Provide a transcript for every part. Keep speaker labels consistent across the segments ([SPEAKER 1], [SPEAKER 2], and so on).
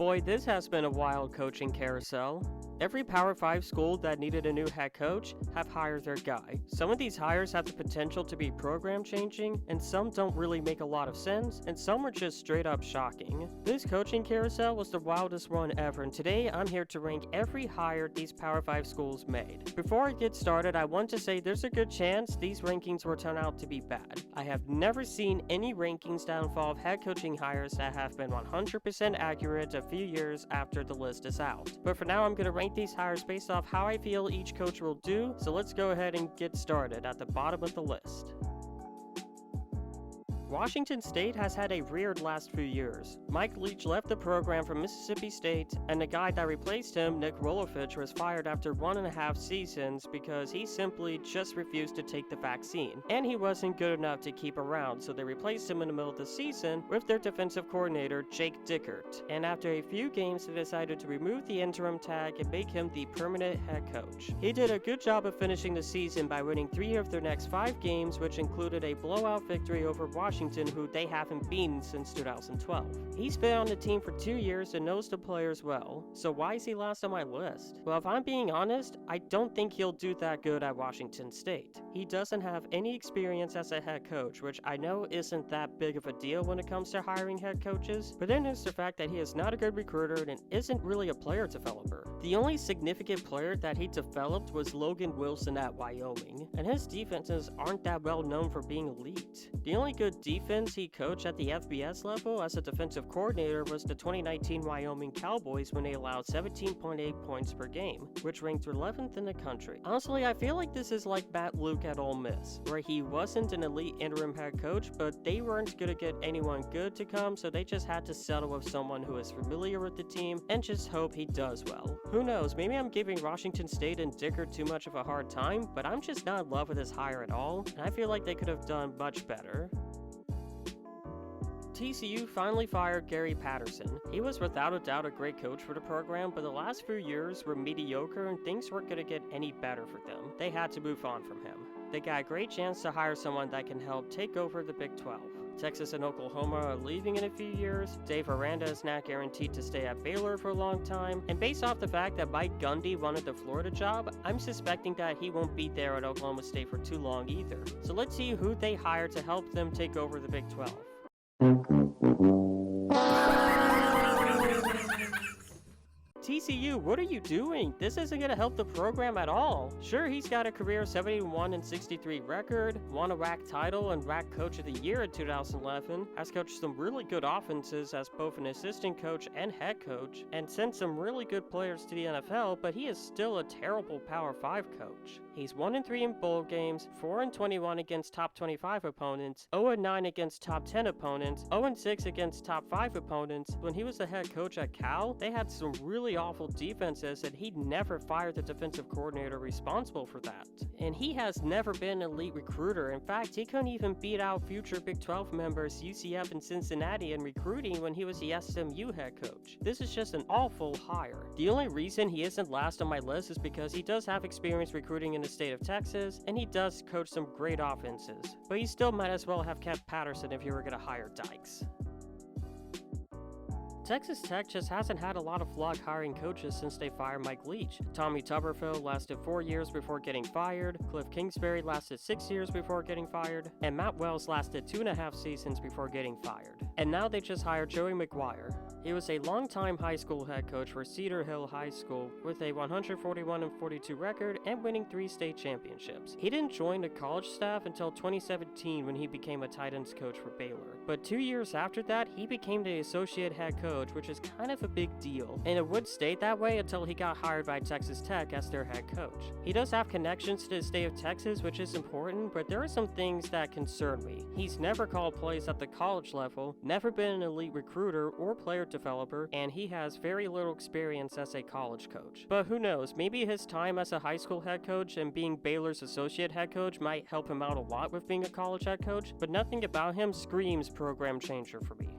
[SPEAKER 1] Boy, this has been a wild coaching carousel. Every Power 5 school that needed a new head coach have hired their guy. Some of these hires have the potential to be program changing, and some don't really make a lot of sense, and some are just straight up shocking. This coaching carousel was the wildest one ever, and today I'm here to rank every hire these Power 5 schools made. Before I get started, I want to say there's a good chance these rankings will turn out to be bad. I have never seen any rankings that involve head coaching hires that have been 100% accurate a few years after the list is out. But for now, I'm going to rank these hires based off how I feel each coach will do, so let's go ahead and get started at the bottom of the list. Washington State has had a weird last few years. Mike Leach left the program from Mississippi State, and the guy that replaced him, Nick Rolovich, was fired after 1.5 seasons because he simply just refused to take the vaccine, and he wasn't good enough to keep around, so they replaced him in the middle of the season with their defensive coordinator, Jake Dickert. And after a few games, they decided to remove the interim tag and make him the permanent head coach. He did a good job of finishing the season by winning 3 of their next 5 games, which included a blowout victory over Washington, who they haven't beaten since 2012. He's been on the team for 2 years and knows the players well, so why is he last on my list? Well, if I'm being honest, I don't think he'll do that good at Washington State. He doesn't have any experience as a head coach, which I know isn't that big of a deal when it comes to hiring head coaches, but then there's the fact that he is not a good recruiter and isn't really a player developer. The only significant player that he developed was Logan Wilson at Wyoming, and his defenses aren't that well known for being elite. The only good defense he coached at the FBS level as a defensive coordinator was the 2019 Wyoming Cowboys when they allowed 17.8 points per game, which ranked 11th in the country. Honestly, I feel like this is like Matt Luke at Ole Miss, where he wasn't an elite interim head coach, but they weren't gonna get anyone good to come, so they just had to settle with someone who is familiar with the team and just hope he does well. Who knows, maybe I'm giving Washington State and Dickert too much of a hard time, but I'm just not in love with his hire at all, and I feel like they could have done much better. TCU finally fired Gary Patterson. He was without a doubt a great coach for the program, but the last few years were mediocre and things weren't going to get any better for them. They had to move on from him. They got a great chance to hire someone that can help take over the Big 12. Texas and Oklahoma are leaving in a few years, Dave Aranda is not guaranteed to stay at Baylor for a long time, and based off the fact that Mike Gundy wanted the Florida job, I'm suspecting that he won't be there at Oklahoma State for too long either. So let's see who they hire to help them take over the Big 12. TCU, what are you doing? This isn't going to help the program at all. Sure, he's got a career 71-63 record, won a WAC title and WAC Coach of the Year in 2011, has coached some really good offenses as both an assistant coach and head coach, and sent some really good players to the NFL, but he is still a terrible Power 5 coach. He's 1-3 in bowl games, 4-21 against top 25 opponents, 0-9 against top 10 opponents, 0-6 against top 5 opponents. When he was the head coach at Cal, they had some really awful defenses, and he never fired the defensive coordinator responsible for that. And he has never been an elite recruiter. In fact, he couldn't even beat out future Big 12 members UCF and Cincinnati in recruiting when he was the SMU head coach. This is just an awful hire. The only reason he isn't last on my list is because he does have experience recruiting in the state of Texas, and he does coach some great offenses. But you still might as well have kept Patterson if you were going to hire Dykes. Texas Tech just hasn't had a lot of luck hiring coaches since they fired Mike Leach. Tommy Tuberville lasted 4 years before getting fired, Cliff Kingsbury lasted 6 years before getting fired, and Matt Wells lasted 2.5 seasons before getting fired. And now they just hired Joey Mcguire. He was a longtime high school head coach for Cedar Hill High School with a 141-42 record and winning 3 state championships. He didn't join the college staff until 2017 when he became a tight ends coach for Baylor. But 2 years after that, he became the associate head coach, which is kind of a big deal, and it would stay that way until he got hired by Texas Tech as their head coach. He does have connections to the state of Texas, which is important, but there are some things that concern me. He's never called plays at the college level, never been an elite recruiter or player developer, and he has very little experience as a college coach. But who knows, maybe his time as a high school head coach and being Baylor's associate head coach might help him out a lot with being a college head coach, but nothing about him screams program changer for me.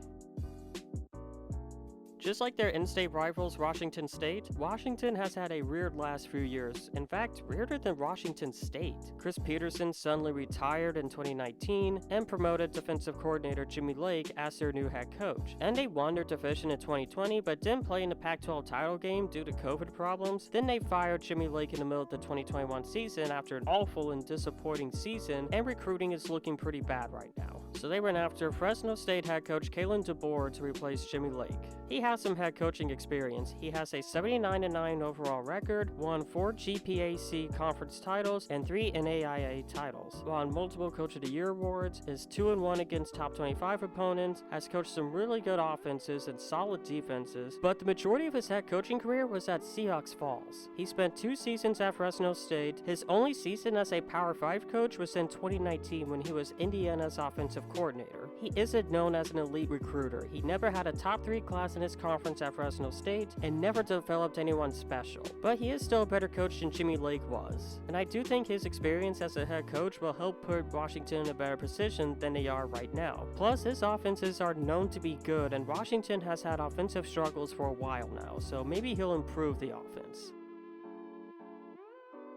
[SPEAKER 1] Just like their in-state rivals Washington State, Washington has had a weird last few years. In fact, weirder than Washington State. Chris Peterson suddenly retired in 2019 and promoted defensive coordinator Jimmy Lake as their new head coach. And they won their division in 2020 but didn't play in the Pac-12 title game due to COVID problems. Then they fired Jimmy Lake in the middle of the 2021 season after an awful and disappointing season, and recruiting is looking pretty bad right now. So they went after Fresno State head coach Kalen DeBoer to replace Jimmy Lake. He has some head coaching experience. He has a 79-9 overall record, won 4 GPAC conference titles, and 3 NAIA titles. Won multiple Coach of the Year awards, is 2-1 against top 25 opponents, has coached some really good offenses and solid defenses, but the majority of his head coaching career was at Seahawks Falls. He spent 2 seasons at Fresno State. His only season as a Power 5 coach was in 2019 when he was Indiana's offensive coordinator. He isn't known as an elite recruiter. He never had a top 3 class in his conference at Fresno State and never developed anyone special. But he is still a better coach than Jimmy Lake was. And I do think his experience as a head coach will help put Washington in a better position than they are right now. Plus, his offenses are known to be good, and Washington has had offensive struggles for a while now, so maybe he'll improve the offense.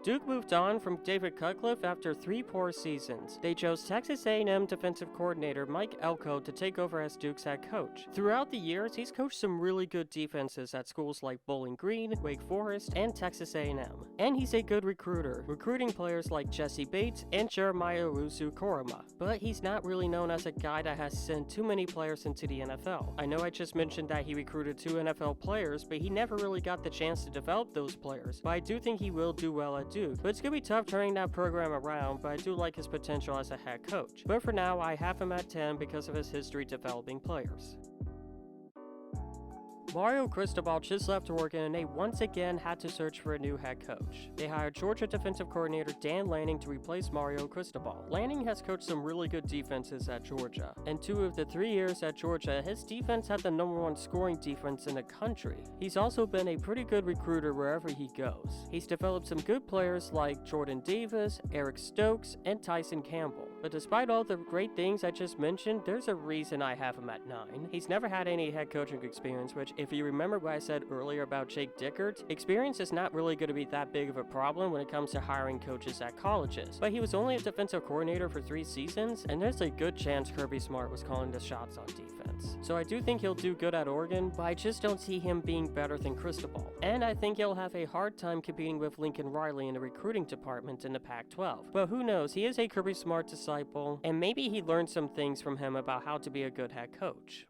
[SPEAKER 1] Duke moved on from David Cutcliffe after 3 poor seasons. They chose Texas A&M defensive coordinator Mike Elko to take over as Duke's head coach. Throughout the years, he's coached some really good defenses at schools like Bowling Green, Wake Forest, and Texas A&M. And he's a good recruiter, recruiting players like Jesse Bates and Jeremiah Owusu-Koramoah. But he's not really known as a guy that has sent too many players into the NFL. I know I just mentioned that he recruited 2 NFL players, but he never really got the chance to develop those players. But I do think he will do well at Duke. But it's gonna be tough turning that program around, but I do like his potential as a head coach. But for now, I have him at 10 because of his history developing players. Mario Cristobal just left Oregon and they once again had to search for a new head coach. They hired Georgia defensive coordinator Dan Lanning to replace Mario Cristobal. Lanning has coached some really good defenses at Georgia. In 2 of the 3 years at Georgia, his defense had the #1 scoring defense in the country. He's also been a pretty good recruiter wherever he goes. He's developed some good players like Jordan Davis, Eric Stokes, and Tyson Campbell. But despite all the great things I just mentioned, there's a reason I have him at 9. He's never had any head coaching experience, which if you remember what I said earlier about Jake Dickert, experience is not really going to be that big of a problem when it comes to hiring coaches at colleges. But he was only a defensive coordinator for 3 seasons, and there's a good chance Kirby Smart was calling the shots on defense. So I do think he'll do good at Oregon, but I just don't see him being better than Cristobal. And I think he'll have a hard time competing with Lincoln Riley in the recruiting department in the Pac-12. But who knows, he is a Kirby Smart disciple, and maybe he learned some things from him about how to be a good head coach.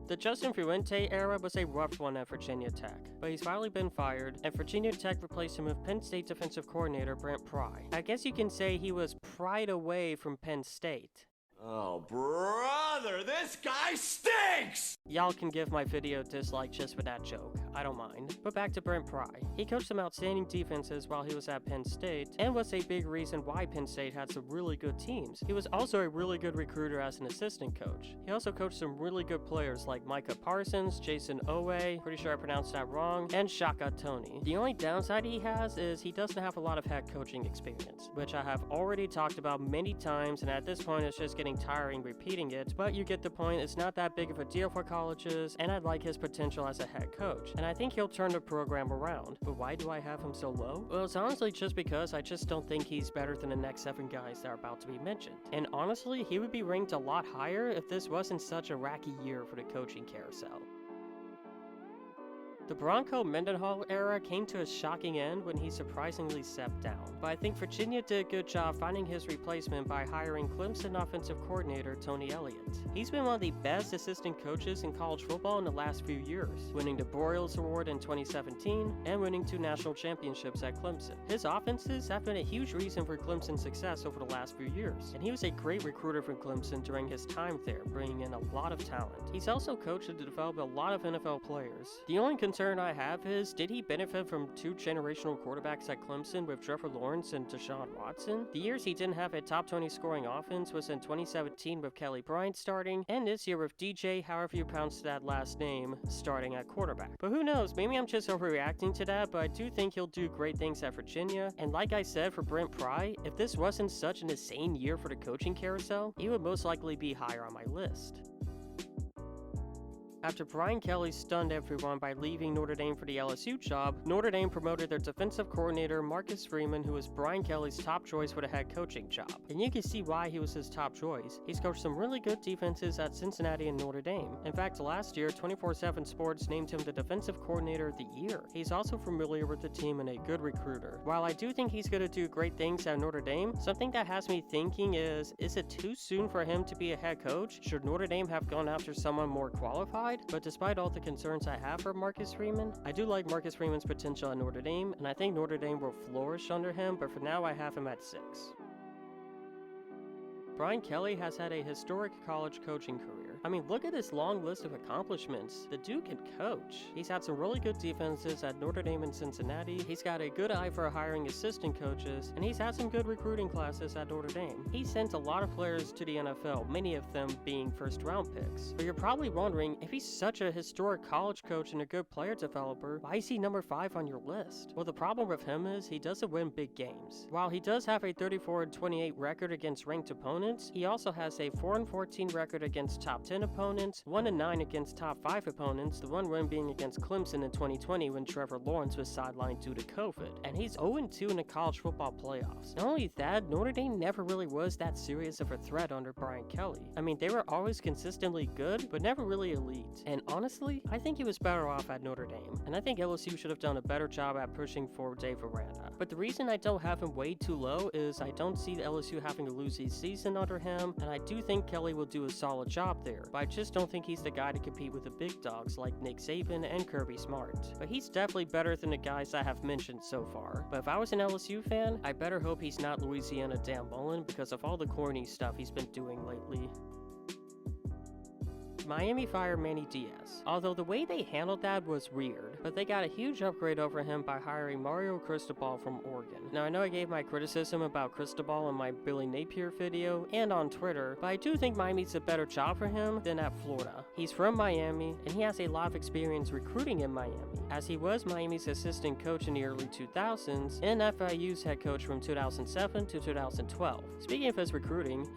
[SPEAKER 1] The Justin Fuente era was a rough one at Virginia Tech, but he's finally been fired, and Virginia Tech replaced him with Penn State defensive coordinator Brent Pry. I guess you can say he was pried away from Penn State.
[SPEAKER 2] Oh, brother, this guy stinks!
[SPEAKER 1] Y'all can give my video a dislike just for that joke. I don't mind. But back to Brent Pry. He coached some outstanding defenses while he was at Penn State, and was a big reason why Penn State had some really good teams. He was also a really good recruiter as an assistant coach. He also coached some really good players like Micah Parsons, Jason Owe, pretty sure I pronounced that wrong, and Shaka Tony. The only downside he has is he doesn't have a lot of head coaching experience, which I have already talked about many times, and at this point it's just getting tiring repeating it, but you get the point. It's not that big of a deal for colleges, and I like his potential as a head coach, and I think he'll turn the program around. But why do I have him so low? Well, it's honestly just because I just don't think he's better than the next 7 guys that are about to be mentioned. And honestly, he would be ranked a lot higher if this wasn't such a wacky year for the coaching carousel. The Bronco Mendenhall era came to a shocking end when he surprisingly stepped down, but I think Virginia did a good job finding his replacement by hiring Clemson offensive coordinator Tony Elliot. He's been one of the best assistant coaches in college football in the last few years, winning the Broyles Award in 2017 and winning 2 national championships at Clemson. His offenses have been a huge reason for Clemson's success over the last few years, and he was a great recruiter for Clemson during his time there, bringing in a lot of talent. He's also coached to develop a lot of NFL players. The only concern I have is, did he benefit from 2 generational quarterbacks at Clemson with Trevor Lawrence and Deshaun Watson? The years he didn't have a top 20 scoring offense was in 2017 with Kelly Bryant starting, and this year with DJ, however you pronounce that last name, starting at quarterback. But who knows, maybe I'm just overreacting to that, but I do think he'll do great things at Virginia, and like I said for Brent Pry, if this wasn't such an insane year for the coaching carousel, he would most likely be higher on my list. After Brian Kelly stunned everyone by leaving Notre Dame for the LSU job, Notre Dame promoted their defensive coordinator Marcus Freeman, who was Brian Kelly's top choice for the head coaching job. And you can see why he was his top choice. He's coached some really good defenses at Cincinnati and Notre Dame. In fact, last year, 24/7 Sports named him the defensive coordinator of the year. He's also familiar with the team and a good recruiter. While I do think he's going to do great things at Notre Dame, something that has me thinking is it too soon for him to be a head coach? Should Notre Dame have gone after someone more qualified? But despite all the concerns I have for Marcus Freeman, I do like Marcus Freeman's potential at Notre Dame, and I think Notre Dame will flourish under him, but for now I have him at 6. Brian Kelly has had a historic college coaching career. I mean, look at this long list of accomplishments. The dude can coach. He's had some really good defenses at Notre Dame and Cincinnati. He's got a good eye for hiring assistant coaches, and he's had some good recruiting classes at Notre Dame. He sent a lot of players to the NFL, many of them being first-round picks. But you're probably wondering, if he's such a historic college coach and a good player developer, why is he number 5 on your list? Well, the problem with him is he doesn't win big games. While he does have a 34-28 record against ranked opponents, he also has a 4-14 record against top 10 opponents, 1-9 against top 5 opponents, the one win being against Clemson in 2020 when Trevor Lawrence was sidelined due to COVID, and he's 0-2 in the college football playoffs. Not only that, Notre Dame never really was that serious of a threat under Brian Kelly. I mean, they were always consistently good, but never really elite. And honestly, I think he was better off at Notre Dame, and I think LSU should have done a better job at pushing for Dave Aranda. But the reason I don't have him way too low is I don't see LSU having to lose his season under him, and I do think Kelly will do a solid job there, but I just don't think he's the guy to compete with the big dogs like Nick Saban and Kirby Smart. But he's definitely better than the guys I have mentioned so far. But if I was an LSU fan, I better hope he's not Louisiana Dan Mullen because of all the corny stuff he's been doing lately. Miami fired Manny Diaz, although the way they handled that was weird, but they got a huge upgrade over him by hiring Mario Cristobal from Oregon. Now I know I gave my criticism about Cristobal in my Billy Napier video and on Twitter, but I do think Miami's a better job for him than at Florida. He's from Miami, and he has a lot of experience recruiting in Miami, as he was Miami's assistant coach in the early 2000s and FIU's head coach from 2007 to 2012. Speaking of his recruiting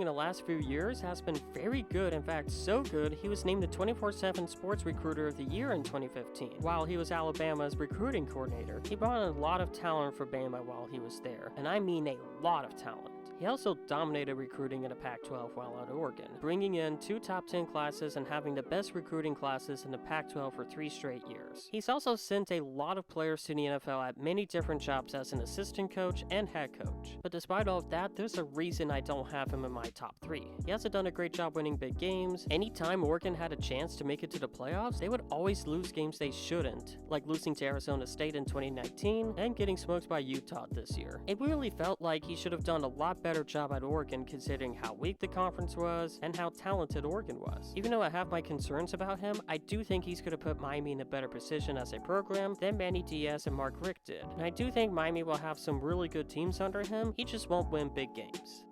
[SPEAKER 1] in the last few years has been very good, in fact so good, he was named the 24/7 Sports Recruiter of the Year in 2015. While he was Alabama's recruiting coordinator, he brought in a lot of talent for Bama while he was there, and I mean a lot of talent. He also dominated recruiting in the Pac-12 while at Oregon, bringing in 2 top 10 classes and having the best recruiting classes in the Pac-12 for 3 straight years. He's also sent a lot of players to the NFL at many different jobs as an assistant coach and head coach. But despite all of that, there's a reason I don't have him in my top 3. He hasn't done a great job winning big games. Anytime Oregon had a chance to make it to the playoffs, they would always lose games they shouldn't, like losing to Arizona State in 2019 and getting smoked by Utah this year. It really felt like he should have done a lot better job at Oregon considering how weak the conference was and how talented Oregon was. Even though I have my concerns about him, I do think he's going to put Miami in a better position as a program than Manny Diaz and Mark Richt did. And I do think Miami will have some really good teams under him, he just won't win big games.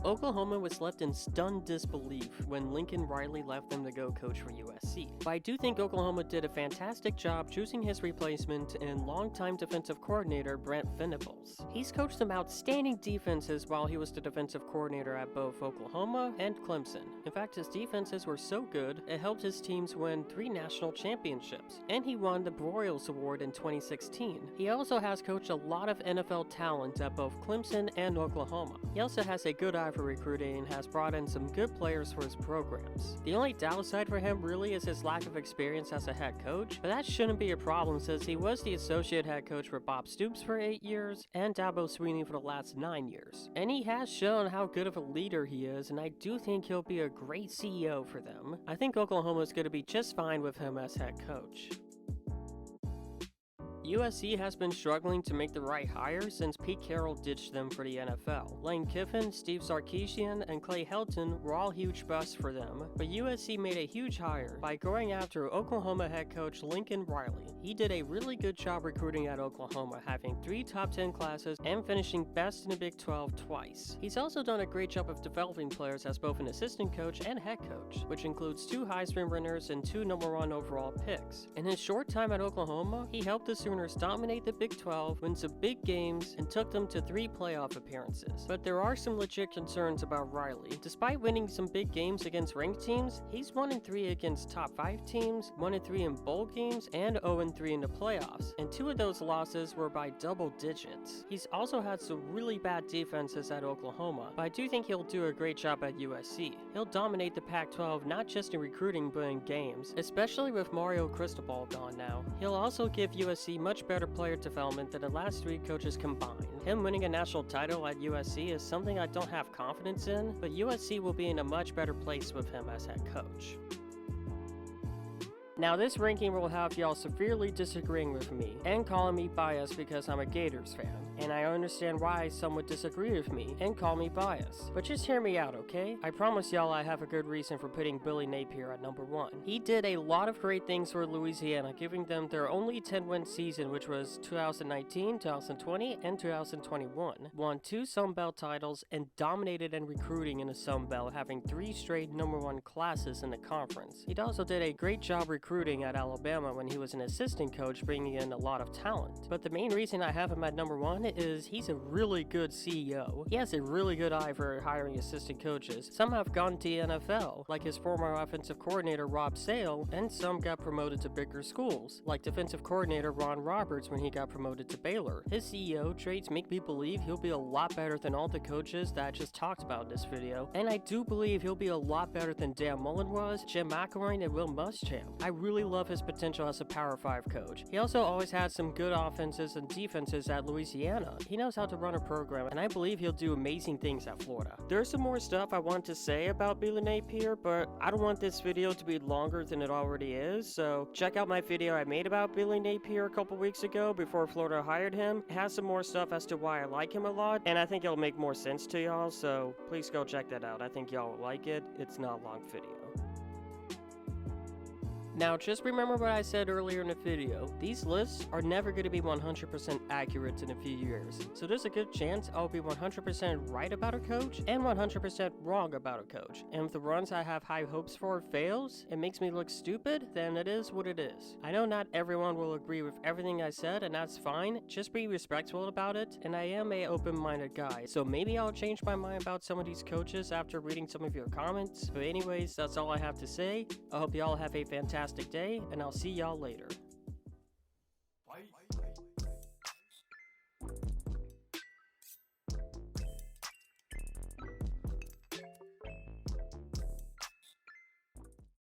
[SPEAKER 1] Oklahoma was left in stunned disbelief when Lincoln Riley left them to go coach for USC. But I do think Oklahoma did a fantastic job choosing his replacement in longtime defensive coordinator Brent Finneballs. He's coached some outstanding defenses while he was the defensive coordinator at both Oklahoma and Clemson. In fact, his defenses were so good, it helped his teams win 3 national championships, and he won the Broyles Award in 2016. He also has coached a lot of NFL talent at both Clemson and Oklahoma. He also has a good eye for recruiting and has brought in some good players for his programs. The only downside for him really is his lack of experience as a head coach, but that shouldn't be a problem since he was the associate head coach for Bob Stoops for 8 years and Dabo Swinney for the last 9 years. And he has shown how good of a leader he is, and I do think he'll be a great CEO for them. I think Oklahoma is going to be just fine with him as head coach. USC has been struggling to make the right hire since Pete Carroll ditched them for the NFL. Lane Kiffin, Steve Sarkisian, and Clay Helton were all huge busts for them, but USC made a huge hire by going after Oklahoma head coach Lincoln Riley. He did a really good job recruiting at Oklahoma, having 3 top 10 classes and finishing best in the Big 12 twice. He's also done a great job of developing players as both an assistant coach and head coach, which includes 2 Heisman winners and 2 #1 overall picks. In his short time at Oklahoma, he helped the Sooners dominate the Big 12, win some big games, and took them to 3 playoff appearances. But there are some legit concerns about Riley. Despite winning some big games against ranked teams, he's 1-3 against top 5 teams, 1-3 in bowl games, and 0-3 in the playoffs, and 2 of those losses were by double digits. He's also had some really bad defenses at Oklahoma, but I do think he'll do a great job at USC. He'll dominate the Pac-12 not just in recruiting but in games, especially with Mario Cristobal gone now. He'll also give USC much better player development than the last 3 coaches combined. Him winning a national title at USC is something I don't have confidence in, but USC will be in a much better place with him as head coach. Now this ranking will have y'all severely disagreeing with me and calling me biased because I'm a Gators fan, and I understand why some would disagree with me and call me biased, but just hear me out, okay? I promise y'all I have a good reason for putting Billy Napier at number 1. He did a lot of great things for Louisiana, giving them their only 10-win season, which was 2019, 2020, and 2021. Won 2 Sun Belt titles and dominated in recruiting in the Sun Belt, having 3 straight number 1 classes in the conference. He also did a great job recruiting at Alabama when he was an assistant coach, bringing in a lot of talent. But the main reason I have him at number 1 is he's a really good CEO. He has a really good eye for hiring assistant coaches. Some have gone to the NFL, like his former offensive coordinator Rob Sale, and some got promoted to bigger schools, like defensive coordinator Ron Roberts when he got promoted to Baylor. His CEO traits make me believe he'll be a lot better than all the coaches that I just talked about in this video, and I do believe he'll be a lot better than Dan Mullen was, Jim McElroy, and Will Muschamp. I really love his potential as a Power 5 coach. He also always had some good offenses and defenses at Louisiana. He knows how to run a program, and I believe he'll do amazing things at Florida. There's some more stuff I want to say about Billy Napier, but I don't want this video to be longer than it already is, so check out my video I made about Billy Napier a couple weeks ago before Florida hired him. It has some more stuff as to why I like him a lot, and I think it'll make more sense to y'all, so please go check that out. I think y'all will like it. It's not a long video. Now, just remember what I said earlier in the video. These lists are never going to be 100% accurate in a few years, so there's a good chance I'll be 100% right about a coach and 100% wrong about a coach. And if the runs I have high hopes for fails, it makes me look stupid, then it is what it is. I know not everyone will agree with everything I said, and that's fine. Just be respectful about it, and I am a open-minded guy, so maybe I'll change my mind about some of these coaches after reading some of your comments. But anyways, that's all I have to say. I hope y'all have a fantastic day, and I'll see y'all later.